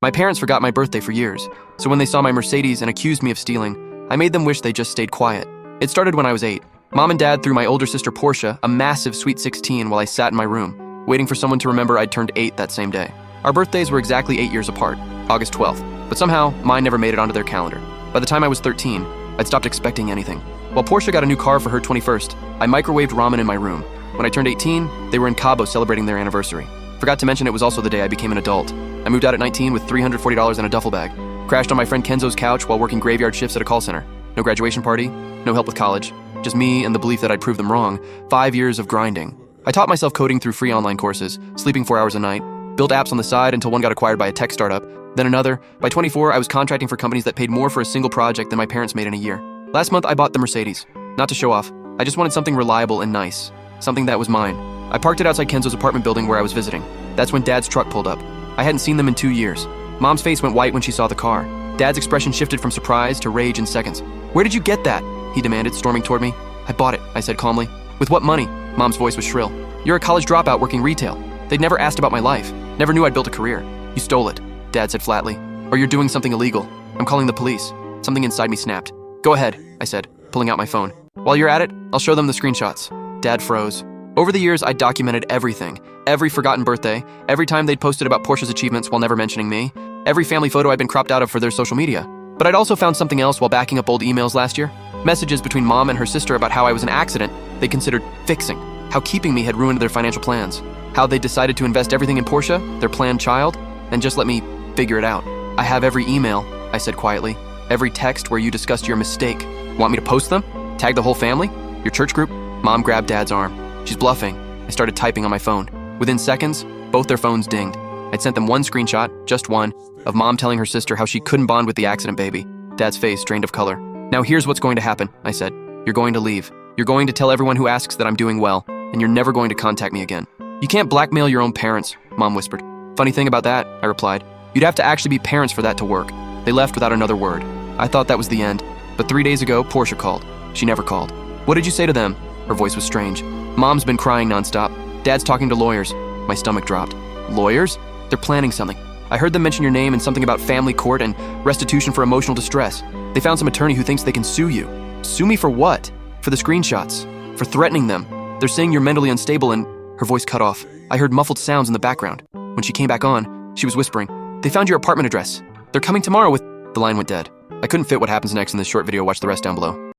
My parents forgot my birthday for years, so when they saw my Mercedes and accused me of stealing, I made them wish they just stayed quiet. It started when I was 8. Mom and Dad threw my older sister Portia a massive Sweet 16 while I sat in my room, waiting for someone to remember I'd turned 8 that same day. Our birthdays were exactly 8 years apart, August 12th, but somehow mine never made it onto their calendar. By the time I was 13, I'd stopped expecting anything. While Portia got a new car for her 21st, I microwaved ramen in my room. When I turned 18, they were in Cabo celebrating their anniversary. Forgot to mention it was also the day I became an adult. I moved out at 19 with $340 in a duffel bag. Crashed on my friend Kenzo's couch while working graveyard shifts at a call center. No graduation party, no help with college. Just me and the belief that I'd prove them wrong. 5 years of grinding. I taught myself coding through free online courses, sleeping 4 hours a night, built apps on the side until one got acquired by a tech startup, then another. By 24, I was contracting for companies that paid more for a single project than my parents made in a year. Last month, I bought the Mercedes. Not to show off, I just wanted something reliable and nice. Something that was mine. I parked it outside Kenzo's apartment building where I was visiting. That's when Dad's truck pulled up. I hadn't seen them in 2 years. Mom's face went white when she saw the car. Dad's expression shifted from surprise to rage in seconds. "Where did you get that?" he demanded, storming toward me. "I bought it," I said calmly. "With what money?" Mom's voice was shrill. "You're a college dropout working retail. They'd never asked about my life. Never knew I'd built a career. You stole it," Dad said flatly. "Or you're doing something illegal. I'm calling the police." Something inside me snapped. "Go ahead," I said, pulling out my phone. "While you're at it, I'll show them the screenshots." Dad froze. Over the years, I'd documented everything. Every forgotten birthday, every time they'd posted about Portia's achievements while never mentioning me, every family photo I'd been cropped out of for their social media. But I'd also found something else while backing up old emails last year. Messages between Mom and her sister about how I was an accident they considered fixing, how keeping me had ruined their financial plans, how they decided to invest everything in Portia, their planned child, and just let me figure it out. "I have every email," I said quietly, "every text where you discussed your mistake. Want me to post them? Tag the whole family? Your church group?" Mom grabbed Dad's arm. "She's bluffing." I started typing on my phone. Within seconds, both their phones dinged. I'd sent them one screenshot, just one, of Mom telling her sister how she couldn't bond with the accident baby. Dad's face drained of color. "Now here's what's going to happen," I said. "You're going to leave. You're going to tell everyone who asks that I'm doing well, and you're never going to contact me again." "You can't blackmail your own parents," Mom whispered. "Funny thing about that," I replied. "You'd have to actually be parents for that to work." They left without another word. I thought that was the end. But 3 days ago, Portia called. She never called. "What did you say to them?" Her voice was strange. "Mom's been crying nonstop. Dad's talking to lawyers." My stomach dropped. "Lawyers? They're planning something. I heard them mention your name and something about family court and restitution for emotional distress. They found some attorney who thinks they can sue you." "Sue me for what?" "For the screenshots. For threatening them. They're saying you're mentally unstable and..." Her voice cut off. I heard muffled sounds in the background. When she came back on, she was whispering, "They found your apartment address. They're coming tomorrow with..." The line went dead. I couldn't fit what happens next in this short video. Watch the rest down below.